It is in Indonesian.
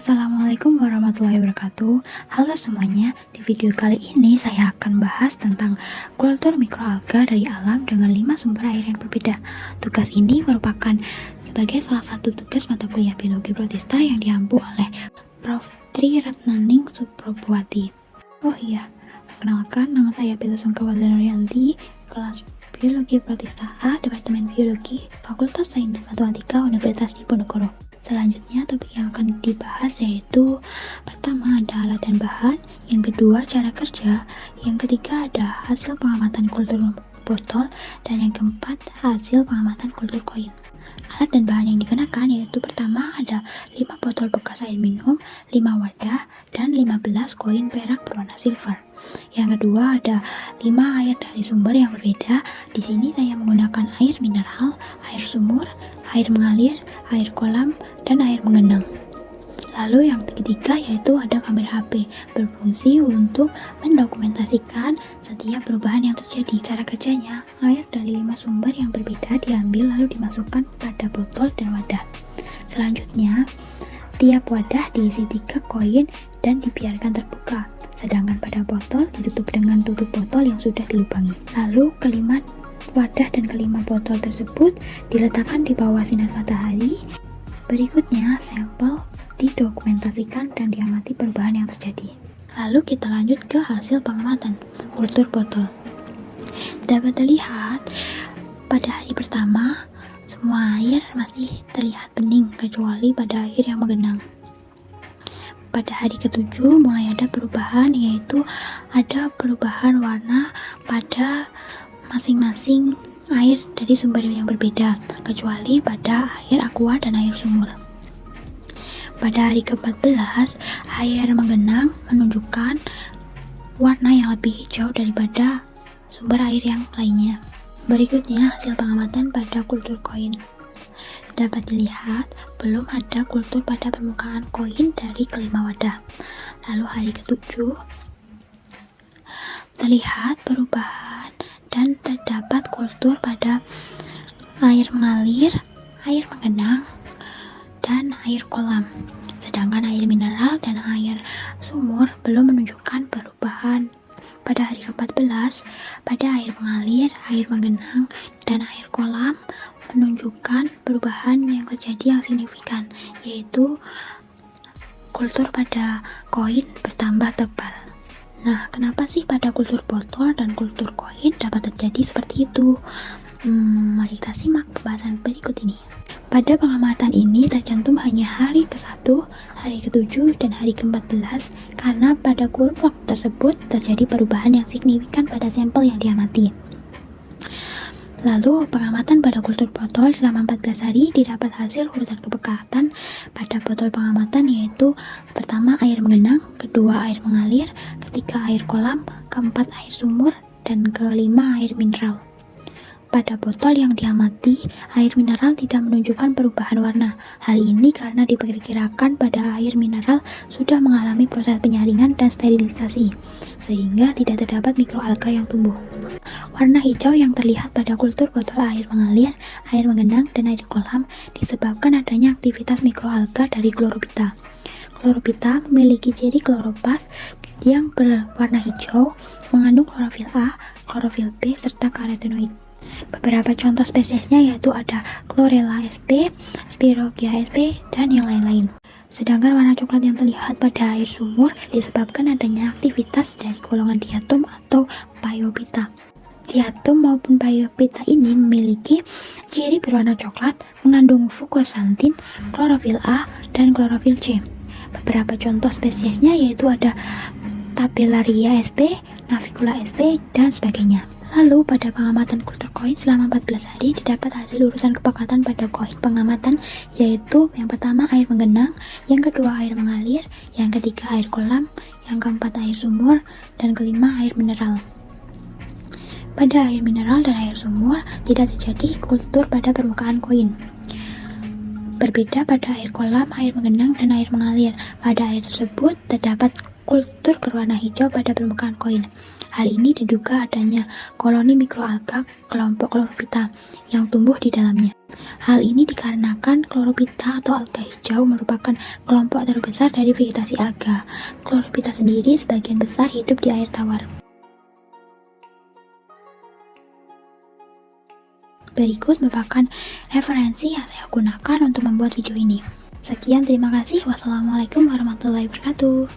Assalamualaikum warahmatullahi wabarakatuh. Halo semuanya, di video kali ini saya akan bahas tentang kultur mikroalga dari alam dengan 5 sumber air yang berbeda. Tugas ini merupakan sebagai salah satu tugas mata kuliah biologi protista yang diampu oleh Prof. Tri Retnaning Suprabhuwati. Oh iya, perkenalkan, nama saya Bella Sungkawati Nuryanti, kelas Biologi Protista A, Departemen Biologi, Fakultas Sains dan Matematika, Universitas Diponegoro. Selanjutnya, topik yang akan dibahas yaitu pertama ada alat dan bahan, yang kedua cara kerja, yang ketiga ada hasil pengamatan kultur botol, dan yang keempat hasil pengamatan kultur koin. Alat dan bahan yang digunakan yaitu pertama ada 5 botol bekas air minum, 5 wadah, dan 15 koin perak berwarna silver. Yang kedua ada 5 air dari sumber yang berbeda. Di sini saya menggunakan air mineral, air sumur, air mengalir, air kolam, dan air mengenang. Lalu yang ketiga yaitu ada kamera HP, berfungsi untuk mendokumentasikan setiap perubahan yang terjadi. Cara kerjanya, air dari 5 sumber yang berbeda diambil lalu dimasukkan pada botol dan wadah. Selanjutnya, tiap wadah diisi 3 koin dan dibiarkan terbuka, sedangkan pada botol ditutup dengan tutup botol yang sudah dilubangi. Lalu kelima wadah dan kelima botol tersebut diletakkan di bawah sinar matahari. Berikutnya, sampel didokumentasikan dan diamati perubahan yang terjadi. Lalu kita lanjut ke hasil pengamatan kultur botol. Dapat dilihat pada hari pertama semua air masih terlihat bening kecuali pada air yang menggenang. Pada hari ke-7 mulai ada perubahan, yaitu ada perubahan warna pada masing-masing air dari sumber yang berbeda, kecuali pada air aqua dan air sumur. Pada hari ke-14, air menggenang menunjukkan warna yang lebih hijau daripada sumber air yang lainnya. Berikutnya, hasil pengamatan pada kultur koin. Dapat dilihat, belum ada kultur pada permukaan koin dari kelima wadah. Lalu hari ke-7, terlihat perubahan dan terdapat kultur pada air mengalir, air menggenang, dan air kolam. Sedangkan air mineral dan air sumur belum menunjukkan perubahan. Pada hari ke-14, pada air mengalir, air menggenang, dan air kolam menunjukkan perubahan yang terjadi yang signifikan, yaitu kultur pada koin bertambah tebal. Nah, kenapa sih pada kultur botol dan kultur koin dapat terjadi seperti itu? Mari kita simak pembahasan berikut ini. Pada pengamatan ini tercantum hanya hari ke-1, hari ke-7, dan hari ke-14 karena pada kurun waktu tersebut terjadi perubahan yang signifikan pada sampel yang diamati. Lalu pengamatan pada kultur botol selama 14 hari didapat hasil urutan kepekatan pada botol pengamatan, yaitu pertama air mengenang, kedua air mengalir, ketiga air kolam, keempat air sumur, dan kelima air mineral. Pada botol yang diamati, air mineral tidak menunjukkan perubahan warna. Hal ini karena diperkirakan pada air mineral sudah mengalami proses penyaringan dan sterilisasi, sehingga tidak terdapat mikroalga yang tumbuh. Warna hijau yang terlihat pada kultur botol air mengalir, air menggenang, dan air kolam disebabkan adanya aktivitas mikroalga dari chlorophyta. Chlorophyta memiliki ciri kloroplast yang berwarna hijau, mengandung klorofil A, klorofil B, serta karotenoid. Beberapa contoh spesiesnya yaitu ada Chlorella sp, Spirogyra sp, dan yang lain-lain. Sedangkan warna coklat yang terlihat pada air sumur disebabkan adanya aktivitas dari golongan diatom atau biophyta. Diatom maupun biophyta ini memiliki ciri berwarna coklat, mengandung fukosantin, klorofil A, dan klorofil C. Beberapa contoh spesiesnya yaitu ada Tabellaria sp, Navicula sp, dan sebagainya. Lalu pada pengamatan kultur koin selama 14 hari didapat hasil urusan kepekatan pada koin pengamatan, yaitu yang pertama air menggenang, yang kedua air mengalir, yang ketiga air kolam, yang keempat air sumur, dan kelima air mineral. Pada air mineral dan air sumur tidak terjadi kultur pada permukaan koin. Berbeda pada air kolam, air menggenang, dan air mengalir. Pada air tersebut terdapat kultur berwarna hijau pada permukaan koin. Hal ini diduga adanya koloni mikroalga kelompok chlorophyta yang tumbuh di dalamnya. Hal ini dikarenakan chlorophyta atau alga hijau merupakan kelompok terbesar dari vegetasi alga. Chlorophyta sendiri sebagian besar hidup di air tawar. Berikut merupakan referensi yang saya gunakan untuk membuat video ini. Sekian, terima kasih. Wassalamualaikum warahmatullahi wabarakatuh.